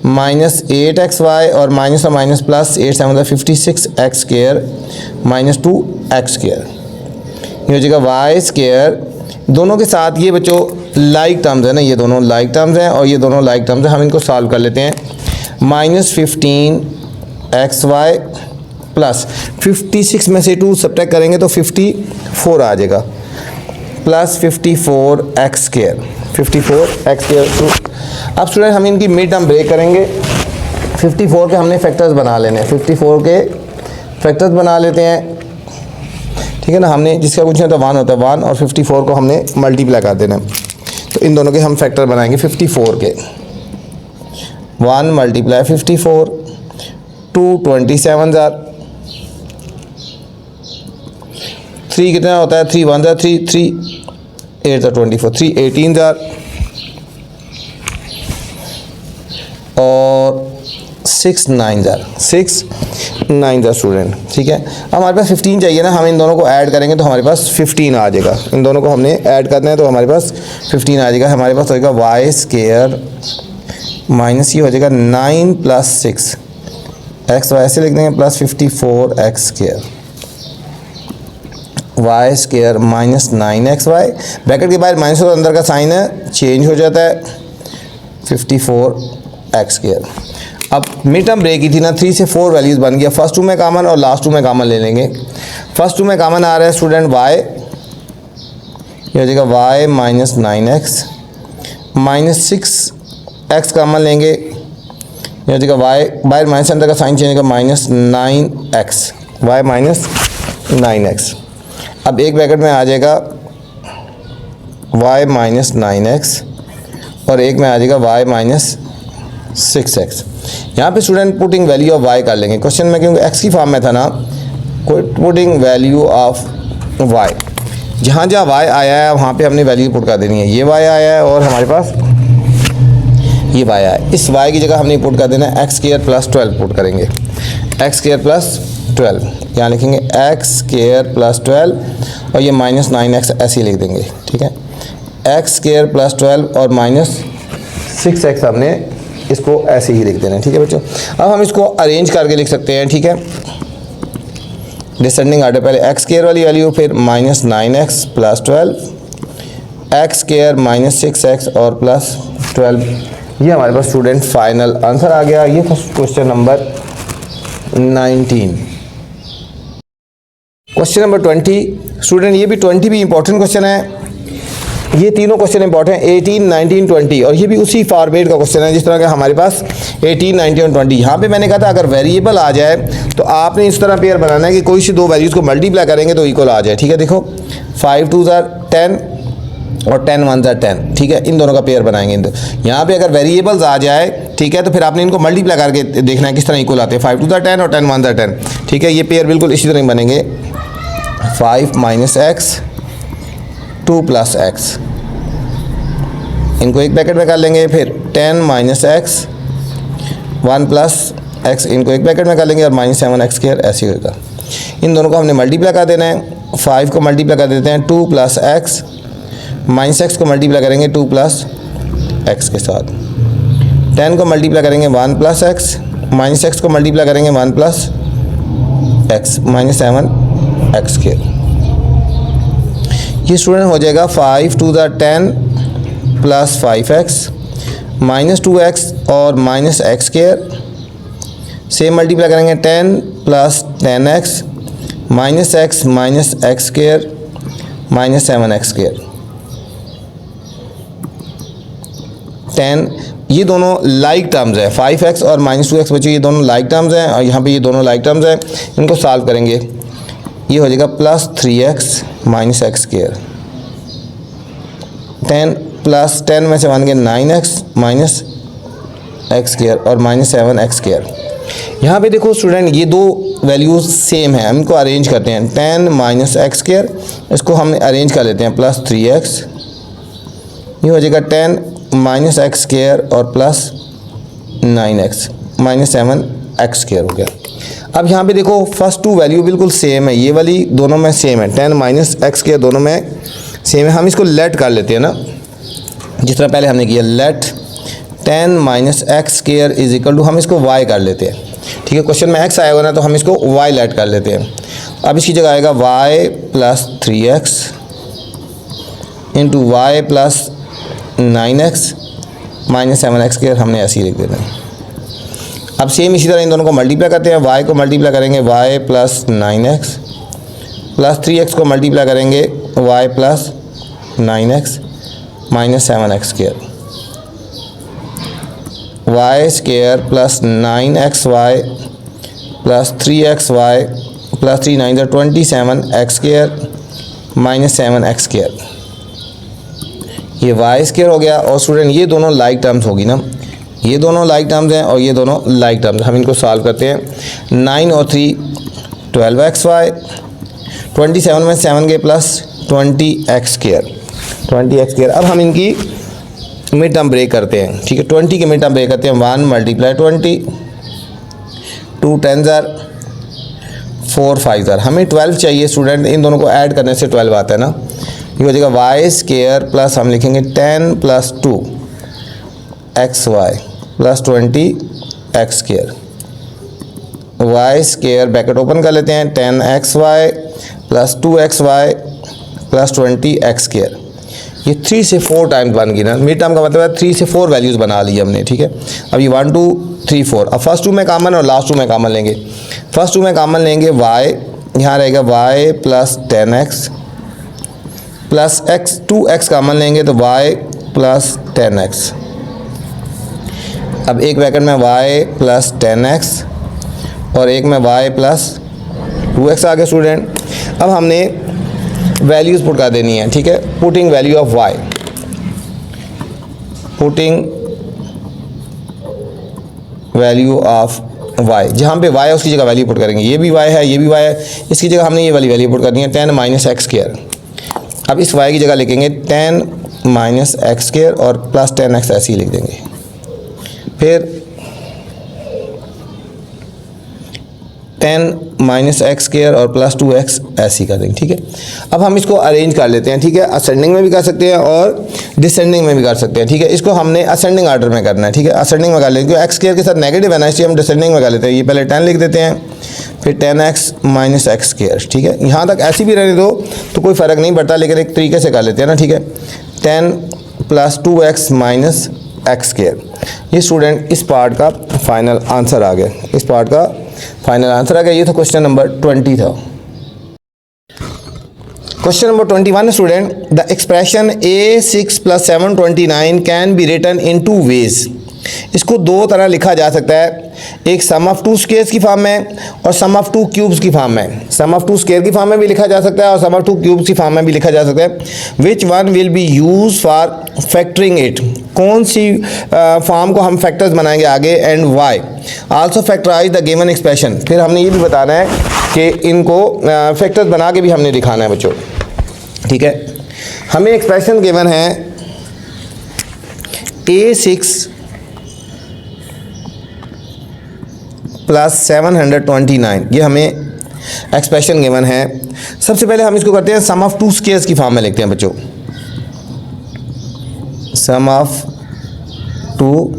minus 8xy और minus plus 8 7 56x square minus 2x square. ये हो जाएगा वाई स्क्वायर, दोनों के साथ ये बच्चों लाइक टर्म्स है ना, ये दोनों लाइक टर्म्स हैं और ये दोनों लाइक टर्म्स हैं, हम इनको सॉल्व कर लेते हैं। माइनस 15xy प्लस 56 में से 2 सब्ट्रैक्ट करेंगे तो 54 आ जाएगा, plus 54x square, 54x square. अब स्टूडेंट हम इनकी मिड टर्म ब्रेक करेंगे, 54 के हमने फैक्टर्स बना लेने हैं, 54 के फैक्टर्स बना लेते हैं, ठीक है ना। हमने जिसका कुछ नहीं होता 1 होता है, 1 और 54 को हमने मल्टीप्लाई कर देना, तो इन दोनों के हम फैक्टर बनाएंगे 54 के। 1 मल्टीप्लाई 54, 2 27 जार, 3 कितना होता है, 3 1 जार 3, 3 8 24, 3 18 जार और 6 9 जार, 6 9 जार स्टूडेंट, ठीक है। अब हमारे पास 15 चाहिए ना, हम इन दोनों को ऐड करेंगे तो हमारे पास 15 आ जाएगा, इन दोनों को हमने ऐड करना है तो हमारे पास 15 आ जाएगा। हमारे पास होगा वाई स्क्वायर माइनस ये हो जाएगा 9 प्लस 6 एक्स वाई से लिख देंगे plus 54x square, y square minus 9x y, bracket के बाहर माइनस और अंदर का साइन है चेंज हो जाता है, 54x स्क्वायर। अब मिड टर्म ब्रेक की थी ना, 3 से 4 वैल्यूज़ बन गया, फर्स्ट 2 में कॉमन और लास्ट 2 में कॉमन ले लेंगे। फर्स्ट 2 में कॉमन आ रहा है स्टूडेंट y, ये हो जाएगा y minus 9x minus 6x common लेंगे, ये हो जाएगा y, बाहर माइनस अंदर का साइन चेंज होगा minus 9x, y minus 9x। अब एक ब्रैकेट में आ जाएगा y माइनस 9x और एक में आ जाएगा y माइनस 6x। यहाँ पे student putting value of y कर लेंगे क्वेश्चन में, क्योंकि x की फॉर्म में था ना, पुटिंग वैल्यू ऑफ y, जहाँ जहाँ y आया है वहाँ पे हमने वैल्यू पुट कर देनी है। ये y आया है और हमारे पास ये y आया है, इस y की जगह हमने पुट कर देना है एक्स स्क्वायर प्लस 12 पुट करेंगे, एक्स स्क्वायर प्लस 12, यहाँ लिखेंगे एक्स स्क्वायर प्लस 12 और ये माइनस 9x ऐसे ही लिख देंगे, ठीक है। एक्स स्क्वायर प्लस 12 और माइनस 6x हमने इसको ऐसे ही लिख देना है, ठीक है बच्चों। अब हम इसको अरेंज करके लिख सकते हैं, ठीक है, डिसेंडिंग आर्डर, पहले एक्स स्क्वायर वाली वैल्यू, फिर minus 9x plus 12, x square minus 6x और प्लस 12। ये हमारे पास स्टूडेंट फाइनल आंसर आ गया। ये था question number 19। Question number 20 student, ये भी 20 भी इंपॉर्टेंट क्वेश्चन है। ये तीनों क्वेश्चन इंपॉर्टेंट हैं, 18, 19, 20, और ये भी उसी फॉर्मेट का क्वेश्चन है जिस तरह का हमारे पास 18, 19 और 20। यहाँ पे मैंने कहा था अगर वेरिएबल आ जाए तो आपने इस तरह पेयर बनाना है कि कोई सी दो वैल्यूज़ को मल्टीप्लाई करेंगे तो इक्वल आ जाए, ठीक है। देखो 5 2 10 और 10 1 10, ठीक है, इन दोनों का पेयर बनाएंगे। यहाँ पे अगर वेरिएबल्स आ जाए, ठीक है, तो फिर आपने इनको मल्टीप्लाई करके देखना है किस तरह इक्वल आते हैं, 5 2 10 और 10 1 10, ठीक है। ये पेयर बिल्कुल इसी तरह बनेंगे, 5 माइनस एक्स 2 प्लस एक्स, इनको एक ब्रैकेट में कर लेंगे, फिर 10 माइनस एक्स 1 प्लस एक्स, इनको एक ब्रैकेट में कर लेंगे, और माइनस 7x स्क्वायर ऐसे होगा। इन दोनों को हमने मल्टीप्लाई कर देना है, 5 को मल्टीप्लाई कर देते हैं 2 प्लस एक्स, माइनस एक्स को मल्टीप्लाई करेंगे 2 प्लस एक्स के साथ, 10 को मल्टीप्लाई करेंगे 1 प्लस एक्स, माइनस एक्स को मल्टीप्लाई करेंगे 1 plus x, minus 7x square. ये स्टूडेंट हो जाएगा 5 2 10 प्लस 5x माइनस 2x और minus x square, same multiply करेंगे 10 plus 10x minus x square minus 7x square, 10। ये दोनों लाइक टर्म्स है, 5x और माइनस 2x बच्चों ये दोनों लाइक टर्म्स हैं, और यहाँ पे ये दोनों लाइक टर्म्स हैं, इनको सॉल्व करेंगे। ये हो जाएगा plus 3x minus x square, 10 plus 10 में से 1 गया 9x माइनस एक्स स्क्वायर और माइनस 7x स्क्वायर। यहाँ पे देखो स्टूडेंट ये दो वैल्यूज़ सेम है, हम इनको अरेंज करते हैं, 10 माइनस एक्स स्क्वायर, इसको हम अरेंज कर लेते हैं प्लस 3x, ये हो जाएगा 10 माइनस एक्स स्क्वायर और plus 9x minus 7x square हो गया। अब यहाँ पे देखो फर्स्ट टू वैल्यू बिल्कुल सेम है, ये वाली दोनों में सेम है, 10 माइनस एक्स स्क्वायर दोनों में सेम है। हम इसको लेट कर लेते हैं ना, जिस तरह पहले हमने किया, let 10 minus x square is equal to, हम इसको y कर लेते हैं, ठीक है। क्वेश्चन में x आया हुआ ना, तो हम इसको y लेट कर लेते हैं। अब इसकी जगह आएगा y plus 3x into y plus 9x minus 7x square, हमने ऐसे ही लिख देना है। अब सेम इसी तरह इन दोनों को मल्टीप्लाई करते हैं, y को मल्टीप्लाई करेंगे y plus 9x plus 3x को मल्टीप्लाई करेंगे y plus 9x minus 7x square, y square plus 9xy plus 3xy plus 3 9 27x square minus 7x square. ये वाई स्क्वायर हो गया, और स्टूडेंट ये दोनों लाइक टर्म्स होगी ना, ये दोनों लाइक टर्म्स हैं और ये दोनों लाइक टर्म्स। हम इनको सॉल्व करते हैं, 9 और 3 12xy, 27 में 7 के प्लस 20x स्क्वायर। अब हम इनकी मिड टर्म ब्रेक करते हैं, ठीक है, 20 के मिड टर्म ब्रेक करते हैं, 1 मल्टीप्लाई 20, 2 10 4 5 हमें 12 चाहिए स्टूडेंट, इन दोनों को ऐड करने से 12 आता है ना। ये हो जाएगा वाई स्क्वायर प्लस हम लिखेंगे 10 plus 2 xy plus 20x square, y square bracket open कर लेते हैं, 10xy plus 2xy plus 20x square. ये 3 से 4 टाइम्स बन गई ना, मिड टर्म का मतलब है 3 से 4 वैल्यूज़ बना ली हमने, ठीक है। अब ये 1 2 3 4, अब फर्स्ट 2 में कॉमन और लास्ट 2 में कॉमन लेंगे। फर्स्ट 2 में कॉमन लेंगे y, यहाँ रहेगा y plus 10x plus x, 2x common लेंगे तो y प्लस 10x। अब एक ब्रैकेट में y प्लस 10x और एक में y प्लस 2x आ गया स्टूडेंट। अब हमने वैल्यूज़ पुट कर देनी है, ठीक है, putting value of y, putting value of y, जहाँ पे y है उसकी जगह वैल्यू पुट करेंगे। ये भी y है, ये भी y है, इसकी जगह हमने ये वाली वैल्यू पुट करनी है 10 माइनस एक्स स्क्वायर। अब इस y की जगह लिखेंगे 10 माइनस एक्स स्क्वायर और प्लस 10x ऐसे ही लिख देंगे। फिर 10 माइनस एक्स स्क्वायर और प्लस 2x ऐसे ही कर देंगे। ठीक है, अब हम इसको अरेंज कर लेते हैं। ठीक है, असेंडिंग में भी कर सकते हैं और डिसेंडिंग में भी कर सकते हैं। ठीक है, इसको हमने असेंडिंग आर्डर में करना है। ठीक है, असेंडिंग में कर लेते हैं क्योंकि एक्स स्क्वायर के साथ नेगेटिव है ना, इसलिए हम डिसेंडिंग में कर लेते हैं। ये पहले 10 लिख देते हैं, फिर 10x माइनस एक्स स्क्वायर। ठीक है, यहाँ तक ऐसी भी रहने दो तो कोई फ़र्क नहीं पड़ता, लेकिन एक तरीके से कर लेते हैं ना। ठीक है, 10 plus 2x minus x square. ये स्टूडेंट इस पार्ट का फाइनल आंसर आ गया, इस पार्ट का फाइनल आंसर आ गया। ये तो क्वेश्चन नंबर 20 था। Question number 21 student, the expression a6 plus 729 can be written in 2 ways. इसको दो तरह लिखा जा सकता है, एक सम ऑफ 2 स्क्वायर्स की फॉर्म में और सम ऑफ 2 क्यूब्स की फॉर्म में। सम ऑफ 2 स्क्वायर की फॉर्म में भी लिखा जा सकता है और सम ऑफ 2 क्यूब्स की फॉर्म में भी लिखा जा सकता है। Which one will be use for factoring it, कौन सी फॉर्म को हम फैक्टर्स बनाएंगे आगे, and y. Also factorise the given expression. फिर हमने ये भी बताना है कि इनको फैक्टर्स बना के भी हमने दिखाना है बच्चों। ठीक है, हमें एक्सप्रेशन गिवन है a6 प्लस 729, ये हमें एक्सप्रेशन गिवन है। सबसे पहले हम इसको करते हैं सम ऑफ 2 स्क्वायर्स की फॉर्म में लिखते हैं बच्चों। सम ऑफ 2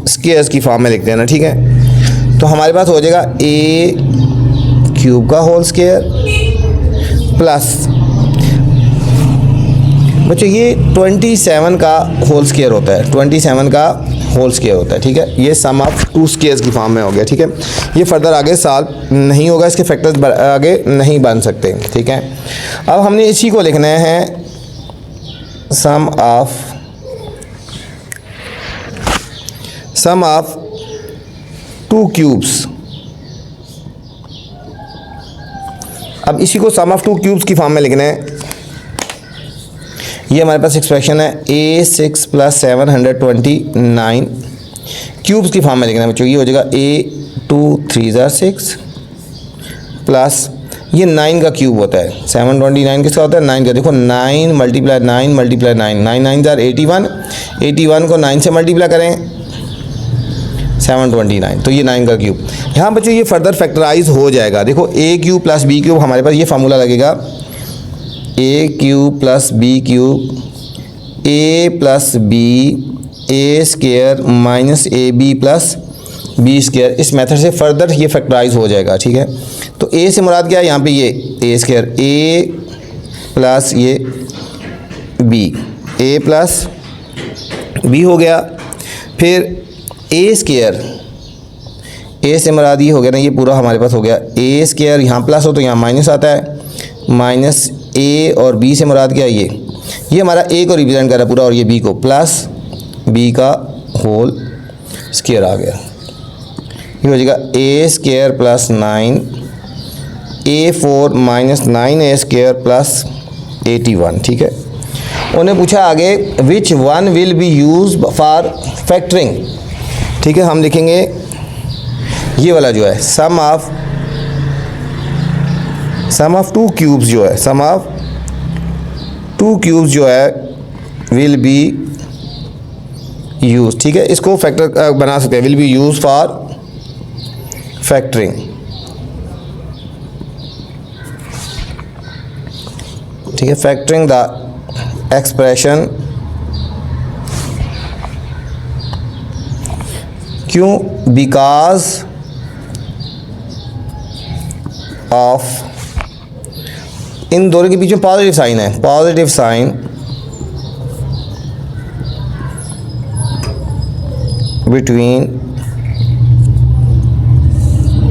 स्क्वायर्स की फॉर्म में लिखते हैं ना। ठीक है, तो हमारे पास हो जाएगा a क्यूब का होल स्क्वायर प्लस बच्चों ये 27 का होल स्क्वायर होता है, 27 का होल स्क्वायर होता है। ठीक है, ये सम ऑफ 2 स्क्वायर्स की फॉर्म में हो गया। ठीक है, ये फर्दर आगे सॉल्व नहीं होगा, इसके फैक्टर्स आगे नहीं बन सकते। ठीक है, अब हमने इसी को लिखना है सम ऑफ 2 क्यूब्स। अब इसी को सम ऑफ 2 क्यूब्स की फॉर्म में लिखना है। ये हमारे पास एक्सप्रेशन है a6 प्लस 729 क्यूब्स की फॉर्म में लिखना है बच्चों। ये हो जाएगा a2 3 ज़ा 6 प्लस ये 9 का क्यूब होता है। 729 किसका होता है, 9 का। देखो 9 मल्टीप्लाई 9 मल्टीप्लाई 9, 9 9 ज़ा 81, 81 को 9 से मल्टीप्लाई करें 729, तो ये 9 का क्यूब। यहाँ बच्चों ये फर्दर फैक्टराइज हो जाएगा। देखो a cube plus b cube, हमारे पास ये फार्मूला लगेगा a cube plus b cube a plus b a square minus ab plus b square. इस मेथड से फर्दर ये फैक्टराइज हो जाएगा। ठीक है, तो a से मुराद क्या है, यहाँ पे ये a स्क्वायर a प्लस ये b, a प्लस b हो गया। फिर a स्क्वायर, a से मुराद ये हो गया ना, ये पूरा हमारे पास हो गया a स्क्वायर, यहाँ प्लस हो तो यहाँ माइनस आता है, माइनस a और b से मुराद क्या है, ये हमारा a को रिप्रेजेंट कर रहा है पूरा और ये b को, प्लस b का होल स्क्वायर आ गया। ये हो जाएगा a square plus 9 a4 minus 9a square plus 81। ठीक है, उन्हें पूछा आगे विच one will be use for factoring. ठीक है, हम लिखेंगे ये वाला जो है सम ऑफ 2 क्यूब्स जो है, सम ऑफ 2 क्यूब्स जो है विल बी यूज। ठीक है, इसको फैक्टर बना सकते हैं, will be use for factoring. ठीक है, फैक्टरिंग द एक्सप्रेशन। क्यों, बिकॉज ऑफ, इन दोनों के बीच में पॉजिटिव साइन है, पॉजिटिव साइन बिटवीन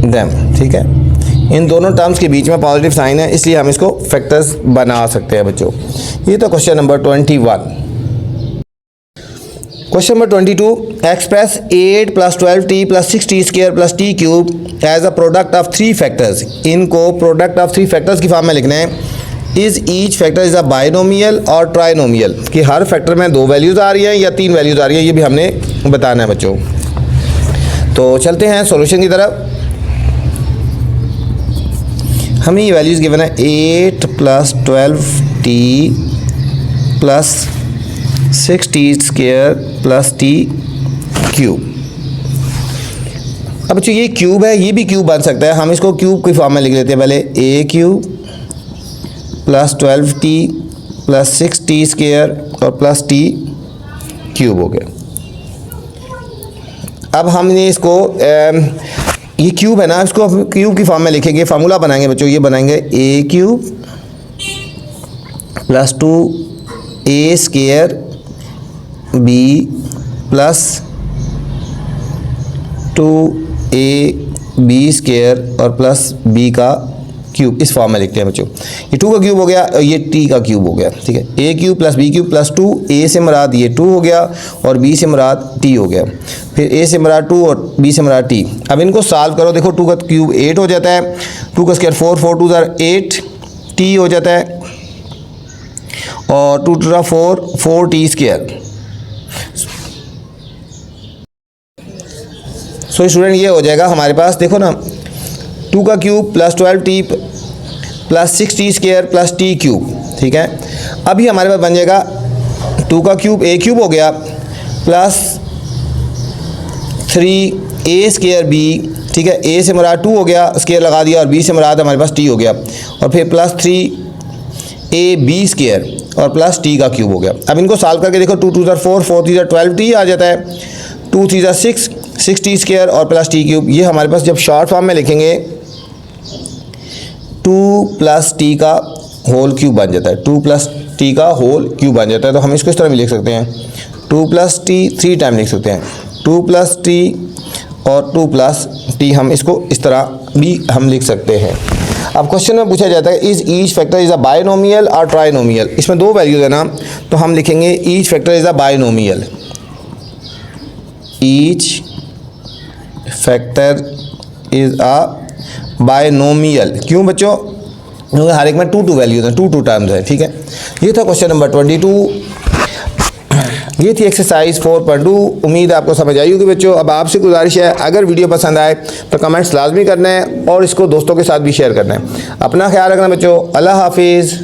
देम। ठीक है, इन दोनों टर्म्स के बीच में पॉजिटिव साइन है, इसलिए हम इसको फैक्टर्स बना सकते हैं बच्चों। ये तो question number 21। Question number 22, express 8 plus 12t plus 6t square plus t cube as a product of 3 factors. इनको प्रोडक्ट ऑफ 3 फैक्टर्स की फॉर्म में लिखना है। Is each factor is a binomial और ट्राइनोमियल, कि हर फैक्टर में 2 वैल्यूज़ आ रही हैं या 3 वैल्यूज़ आ रही हैं, ये भी हमने बताना है बच्चों। तो चलते हैं सॉल्यूशन की तरफ। हमें ये वैल्यूज़ गिवन है 8 + 12t + 6t² + t³ अब बच्चों ये क्यूब है, ये भी क्यूब बन सकता है। हम इसको क्यूब की फॉर्म में लिख लेते हैं पहले, a³ + 12t + 6t² और + t³ हो गया। अब हमने इसको ये क्यूब है ना, इसको क्यूब की फॉर्म में लिखेंगे, फार्मूला बनाएंगे बच्चों। ये बनाएंगे a³ + 2a² b + 2ab² और + b का क्यूब, इस फॉर्म में लिखते हैं बच्चों। ये 2 का क्यूब हो गया और ये t का क्यूब हो गया, ठीक है। a³ + b³ + 2, a से मुराद ये 2 हो गया और b से मुराद t हो गया। फिर a से मुराद 2 और b से मुराद t। अब इनको सॉल्व करो, देखो 2 का क्यूब 8 हो जाता है, 2 का स्क्वायर 4, 4 2 8 t हो जाता है और 2 2 4, 4t²। सो स्टूडेंट ये हो जाएगा हमारे पास, देखो ना 2 का क्यूब + 12t + 6t² + t³, ठीक है। अभी हमारे पास बन जाएगा 2 का क्यूब a³ हो गया + 3a² b, ठीक है। a से मुराद 2 हो गया, स्क्वायर लगा दिया, और b से मुराद हमारे पास t हो गया, और फिर + 3ab² और + t का क्यूब हो गया। अब इनको सॉल्व करके देखो, 2 2 4, 4 3 12t आ जाता है, 2 3 6, 6t² और + t³। ये हमारे पास जब शॉर्ट फॉर्म में लिखेंगे 2 + t का होल क्यूब बन जाता है, 2 + t का होल क्यूब बन जाता है। तो हम इसको इस तरह भी लिख सकते हैं, 2 + t 3 टाइम लिख सकते हैं, 2 + t और 2 + t, हम इसको इस तरह भी हम लिख सकते हैं। अब क्वेश्चन में पूछा जाता है is each factor is a binomial और ट्राइनोमियल। इसमें 2 वैल्यूज है ना, तो हम लिखेंगे each factor is a binomial. Each factor is a binomial. क्यों बच्चों? क्योंकि हर एक में 2 2 वैल्यूज हैं, 2 2 टर्म्स हैं, ठीक है। ये था क्वेश्चन नंबर 22। ये थी एक्सरसाइज 4.2। उम्मीद है आपको समझ आई होगी बच्चों। अब आपसे गुजारिश है, अगर वीडियो पसंद आए तो कमेंट्स लाजमी करना है और इसको दोस्तों के साथ भी शेयर करना है। अपना ख्याल रखना बच्चों। अल्लाह हाफिज़।